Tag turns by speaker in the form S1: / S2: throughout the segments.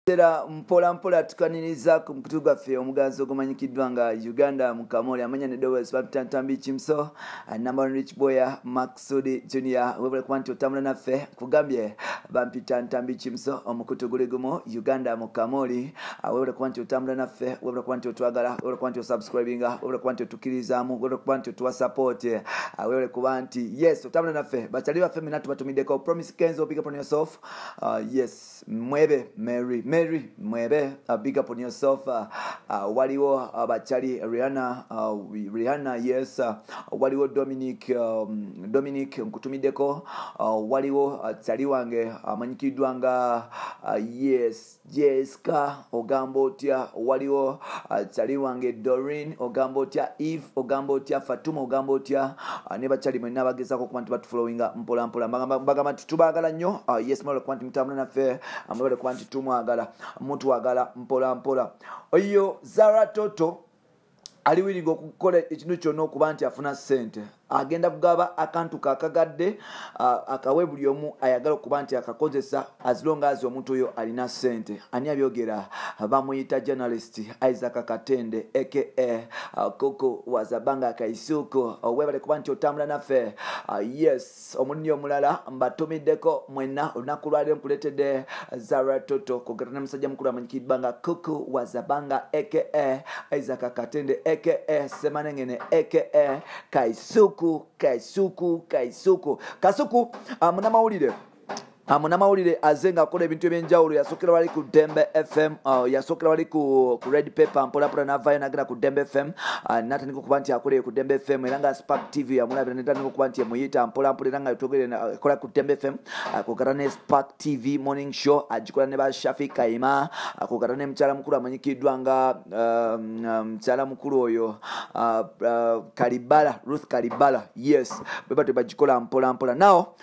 S1: Era mpola mpola tukaniriza ku mukutu gwaffe omuganzi ogumanyikiddwa nga Uganda Mukamoli amanya ne Dowes Babitantambi Kimso number rich boya Maxudi Junior webale kwanti otambula naffe kugambye Babitantambi Kimso omukutu guli gumu Uganda Mukamoli webale kwanti otambula naffe webale kwanti otwagala webale kwanti osubscribinga webale kwanti otukirizamu webale kwanti otuwa support webale kwanti yes otambula naffe bachali baffe minatu batumideko promise Kenzo big up on yourself yes mwebe Mary mwebe big up on yourself waliwo abachali Rihanna yes waliwo Dominic nkutumideko waliwo chali wange amanyikidwa nga yes Jessica Ogambotya waliwo chali wange Doreen Ogambotya Eve Ogambotya Fatuma Ogambotya ne bachali mwenna bagezako ku bantu batufollowinga mpola mpola mbagamba tubagala nnyo yes mwale kwanti mutambula naffe mwale kwanti tumwagala muntu wagala mpola mpola oyo Zara Toto aliwirigo okukola ekintu kyonna okuba nti afuna ssente agenda kugaba akantu kakagadde akawe buli omu ayagala okuba nti akakozesa as long as omuntu oyo alina ssente ani abyogera bamuyita journalist Isaac Katende aka Koko Wazabanga Kaisuko webale kuba nti otambula naffe yes omunni omulala mbatumiddeko mwenna olunaku lwali nkuletedde Zara Toto kugatana musajja mukulu amanyikidwa nga Koko Wazabanga aka Isaac Katende aka Semanengene aka Kaisuko Kasuku munamawulire azenga akola ebintu ebyenjawulo yasokera wali ku Dembe FM yasokera wali ku Red Pepper mpola navayo nagera ku Dembe FM natandika okuba nti akoleye ku Dembe FM era nga Spark TV yamulabira netandika okuba nti emuyita mpola era nga yotogere akola ku Dembe FM akogera ne Spark TV morning show agikola ne ba Shafi Kaima akogera ne mchala mukulu amanyikiddwa nga mchala mukulu oyo Ruth Kalibala yes beba tebagikola mpola now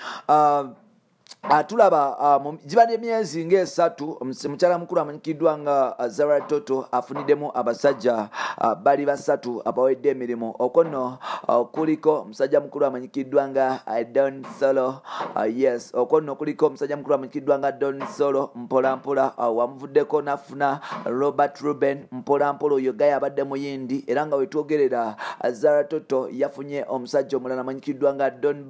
S1: tulaba jibadde myezi ng'esatu mukyala mukulu amanyikidwa nga Zara Toto afunidemu abasajja bali basatu abawedde emirimu okono kuliko musajja mukulu amanyikidwa nga Don Solo yes okono kuliko musajja mukulu amanyikidwa nga Don Solo mpola wamuvuddeko nafuna Robert Ruben mpola oyo gaya abadde muyindi era nga wetwogerera Zara Toto yafunye omusajja omulala amanyikidwa nga Don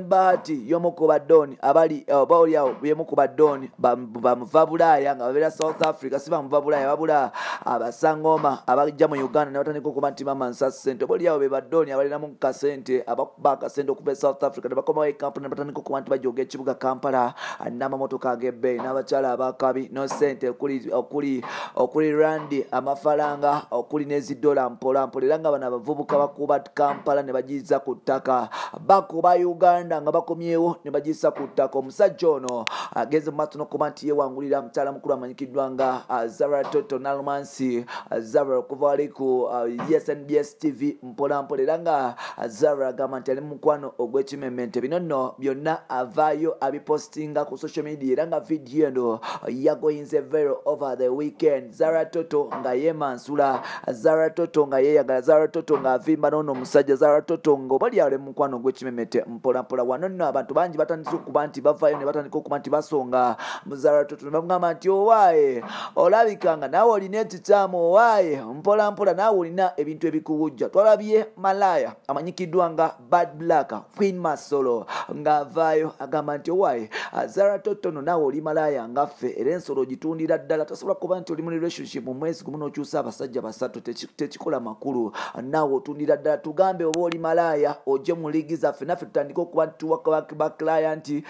S1: Bahati yomukuba Don abali baolya yemukuba Don bamuva Bulaaya nga babera South Africa siba muva Bulaaya babula abasangoma abajja mu Uganda ne batandika okuba nti mama nsasente bolyawo be badoni abalina mu kasente abakuba kasente okuba South Africa ne bakoma e company ne batandika okuba nti bajoga ekibuga Kampala n'amamotoka ag'ebbeeyi n'abakyala abakabi no sente okuli randi amafalanga okuli n'ezidola mpola era nga bano abavubuka bakuba Kampala ne bagiza ku ttaka bakuba Uganda nga bakomyewo ne bagisa ku ttaka omusajja ono agenze mu maaso n'okuba nti yeewangulira mukyala mukulu amanyikiddwa nga Zara Toto Nalmansi Zara okuva wali ku SNBS TV mpola era nga Zara agamba nti ali mu mukwano ogw'ekimemmente bino nno byonna avaayo abipostinga ku social media era nga vidiyo eno yagoyinze viral over the weekend Zara Toto nga yeemansula Zara Toto nga yeeyagala Zara Toto nga avimba n'ono omusajja Zara Toto nga obali ali mu mukwano ogw'ekimemmente mpola wano nno abantu bangi batandise okuba nti bavaayo ne batandika okuba nti basonga Zara Toto ne bamugamba nti owaaye olabikanga naawe olina ekikyamu owaaye mpola naawe olina ebintu ebikuwujja twalabye malaya amanyikiddwa nga Bad Black Queen Masolo ng'avaayo agamba nti owaaye Zara Toto no naawe oli malaya ngaffe era ensolo ogitundira ddala tosobola kuba nti oli mu relationship mu mwezi gumu n'okyusa abasajja basatu tekikola makulu naawe otundira ddala tugambe oba oli malaya ojje mu liigi zaffe naffe tutandika okuba nti tuwaka ba client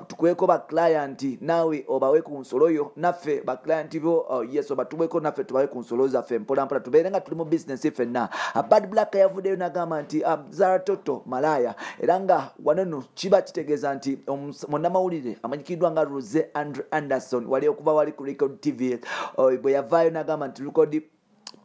S1: tukweko ba client nawe obawe ku nsolo yo naffe ba client bo yes obatubweko naffe tubawe ku nsolo zaffe mpola tubeere nga tuli mu business ffenna Bad Black yavuddeyo n'agamba nti Zara Toto malaya era nga wanono kiba kitegeeza nti munnamawulire amanyikiddwa nga Rose Anderson wali okuva wali ku Record TV bwe yavaayo n'agamba nti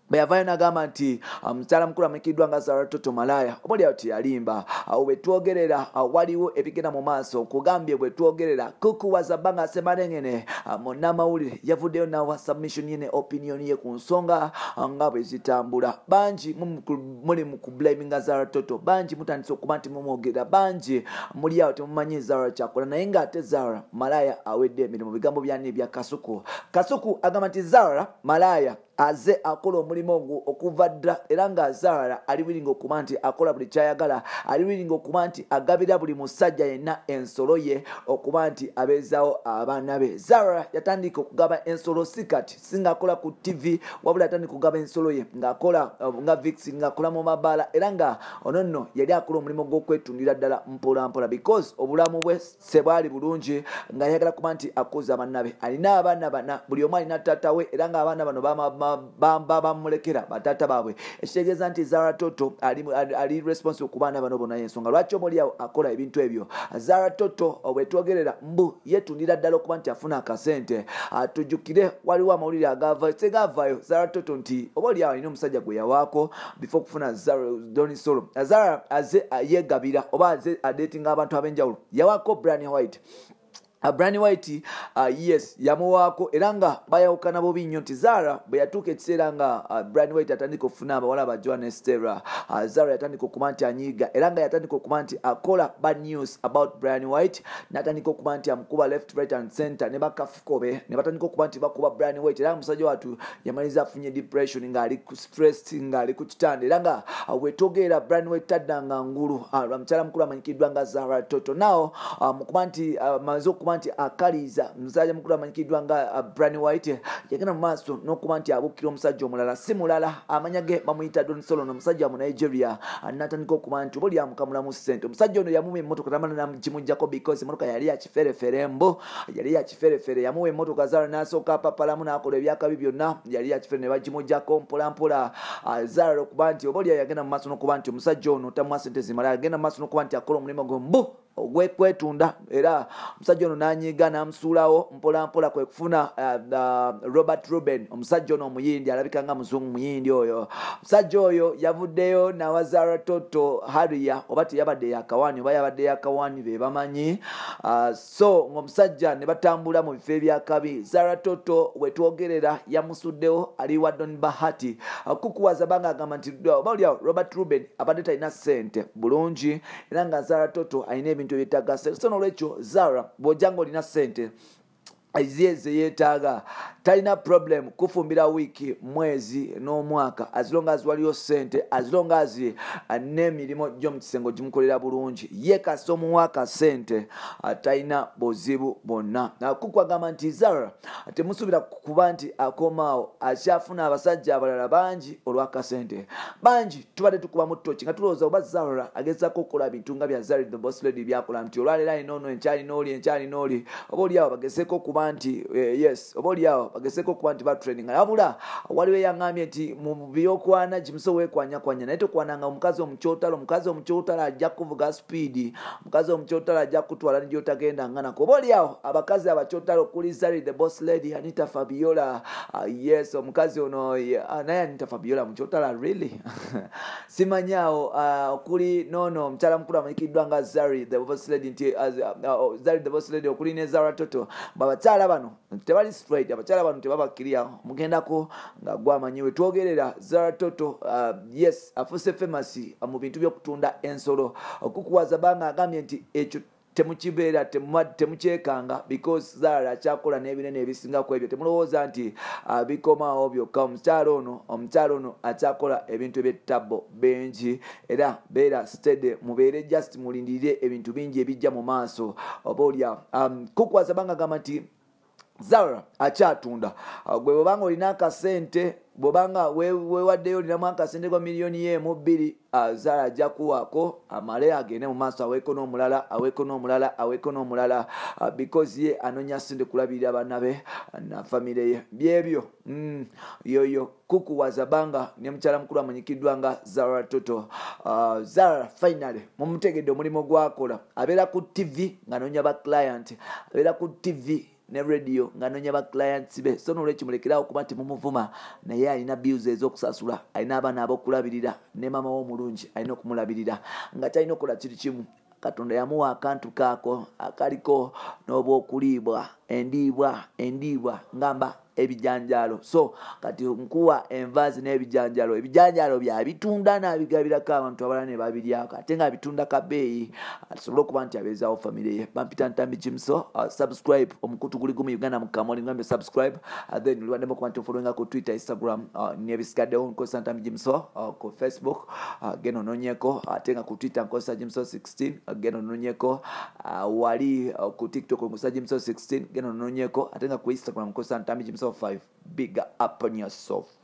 S1: Bayavayo nagamba nti mukyala mukulu amanyikiriddwa nga Zara Toto malaya obalyawo teyalimba bwe twogerera waliwo ebigenda mu maaso kugambye bwe twogerera kukuwaza bbanga Ssemalengene munnamawulire yavuddeyo nawa submission ye ne opinion ye ku nsonga nga bwe zitambula. Bangi muli mu kublaminga Zara Toto, bangi mutandise okuba nti mumwogera, bangi muli awo temumanyi Zara kyakola naye ng'ate Zara malaya awedde emirimu. Bigambo byani bya Kasuku. Kasuku agamba nti Zara malaya aze akola omulimu ogwo okuva dda era nga Zara ali wiringa okuba nti akola buli kyayagala, ali wiringa okuba nti agabira buli musajja yenna ensolo ye okuba nti abeezaawo abaana be. Zara yatandika okugaba ensolo sikati singakola ku TV wabula yatandika okugaba ensolo ye ng'akola nga Vixen ng'akola mu mabaala era nga ono nno yali akola omulimu gw'okwetundira ddala mpola mpola because obulamu bwe sebwali bulungi nga yagala kuba nti akuza banna be. Alina abaana bana, buli omu alina taata we era ng'abaana bano bamulekera batata baabwe. Ekitegeeza nti Zara Toto ali responsible ku baana bano bonna y'ensonga lwaki omulyawo akola ebintu ebyo. Zara Toto bwe twogerera mbu yetundira ddala okuba nti afuna akasente. Tujjukire waliwo amawulire agavayo segavayo Zara Toto nti oba olyawo alina omusajja gwe yawaako before kufuna Donny Solo. Zara aze yegabira oba aze adetinga abantu ab'enjawulo yawaako Brian White. Brian White yes yamuwaako era nga bayawukana bubi nnyo nti Zara bwe yatuuka ekiseera nga Brian White atandika okufuna abawala ba Joan Stella, Zara yatandika okuba nti anyiiga era nga yatandika okuba nti akola bad news about Brian White, n'atandika okuba nti amukuba left right and center ne bakafukobe ne batandika okuba nti bakuba Brian White era musajja watu yamaliza afunye depression ng'ali ku stress ng'ali ku kitanda era nga wetogera Brian White taddanga ngulu mukyala mukulu amanyikiddwa nga Zara Toto. Now mukuba nti amaze okuba nti akaliza musajja mukulu amanyikiddwa nga Brian White yagenda mu maaso n'okuba nti abukkira omusajja omulala si mulala amanyage bamuyita Don Solo n'omusajja mu Nigeria n'atandika okuba nti buli amukamulamu ssente. Omusajja ono yamuwa emmotoka tamala namugimujjako because emmotoka yali ya kiferefere mbo yali ya kiferefere yamuwa emmotoka Zara n'asooka apapalamu n'akola ebyakabi byonna yali ya kifere ne bagimujjako mpola mpola. Zara okuba nti oba oli yagenda mu maaso n'okuba nti omusajja ono tamuwa ssente zimala yagenda mu maaso n'okuba nti akola omulimu gwe mbu ogwekwetunda era omusajja ono n'anyiiga n'amusuulawo mpola mpola kwe kufuna Robert Ruben omusajja ono omuyindi alabika nga muzungu muyindi oyo. Omusajja oyo yavuddeyo nawa Zara Toto Haria oba teyabadde yakawani oba yabadde yakawani be bamanyi. So ng'omusajja ne batambula mu bifo ebyakabi. Zara Toto wetwogerera yamusuddewo ali wa Don Bahati kukuwaza banga agamba nti oba olyawo Robert Ruben abadde talina ssente bulungi era nga Zara Toto alina ebintu ebyetagase. So n'olwekyo Zara bw'ojanga olina ssente eziyeze yeetaaga talina problem kufumbira wiki mwezi n'omwaka as long as waliyo ssente as long as n'emirimu gy'omu kisengo gimukolera bulungi ye kasita omuwaaka ssente talina buzibu bonna. Kukwagamba nti Zara temusuubira kuba nti akomaawo akyafuna abasajja abalala bangi olw'akasente. Bangi tubadde tukuba mu ttoki nga tulowooza oba Zara agezaako okukola bintu nga bya Zara the Boss Lady byakola nti olwaleero alina ono enkyali n'oli oba oliawo bagezeeko okuba nti yes oba oliawo bagezeeko okuba nti batraining wabula waliwo yaŋŋambye nti mu byokwana gimuso weekwanyakwanya naye tokwananga omukazi omukyotalo ajja kuvuga speed, omukazi omukyotalo ajja kutwala negyotagenda nganako. Oba oliawo abakazi abakyotalo okuli Zari the Boss Lady, Anita Fabiola yes omukazi ono naye Anita Fabiola mukyotalo really simanyaawo okuli nono omukyala mukulu amanyikiddwa nga Zari the Boss Lady nti Zari the Boss Lady okuli ne Zara Toto babakyala bano tebali straight, abakyala bano tebabakirya mugendako nga gwamanyi wetwogerera Zara Toto yes afuse famous mu bintu by'okutunda ensolo okukuwaza banga agambye nti ekyo temukibeera temukyekanga because Zara akyakola n'ebinene ebisinga ku ebyo temulowooza nti bikomaawo byokka. Omukyalo ono akyakola ebintu eby'ettabo bengi era beera steady mubeere just mulindirire ebintu bingi ebijja mu maaso oba olya kukuwaza banga agamba nti Zara akyatunda gwe bwobanga olina akasente bwobanga wewaddeyo olinamu akasente kwa miliyoni yemu 2 Zara ajja kuwaako amale agende mu maaso aweeko n'omulala because ye anonya sente kulabirira banna be na famire ye byebyo yoyo kukuwaza banga ne mukyala mukulu amanyikiddwa nga Zara Toto. Zara finally mumutegedde omulimu gwakola abeera ku TV ng'anoonya ba client, abeera ku TV ne radio ng'anoonya ba clients be so n'olwekyo mulekerawo kuba temumuvuma naye alina bills ez'okusasula alina abaana ab'okulabirira ne mama w'omulungi alina okumulabirira nga talina okukola kiri kimu Katonda yamuwa akantu kaako akaliko n'obwokuliibwa endiibwa ngamba ebijanjalo so kati nkuwa envaazi n'ebijanjalo bya bitunda n'abigabirako abantu abalala ne babiryako ate nga bitunda kabeeyi asobole okuba nti abeezaawo famire ye bampita Ntambi Jimso subscribe omukutu guli gumu Uganda mukamoni ngambe subscribe then luwaddemu okuba nti ofollowinga ku Twitter Instagram n'ebisigaddewo nkozesa Ntambi Jimso ku Facebook genda onoonyeko ate nga ku Twitter nkozesa Jimso 16 genda onoonyeko wali ku TikTok nkozesa Jimso 16 genda onoonyeko ate nga ku Instagram nkozesa Ntambi Jimso 5 bigger up on yourself.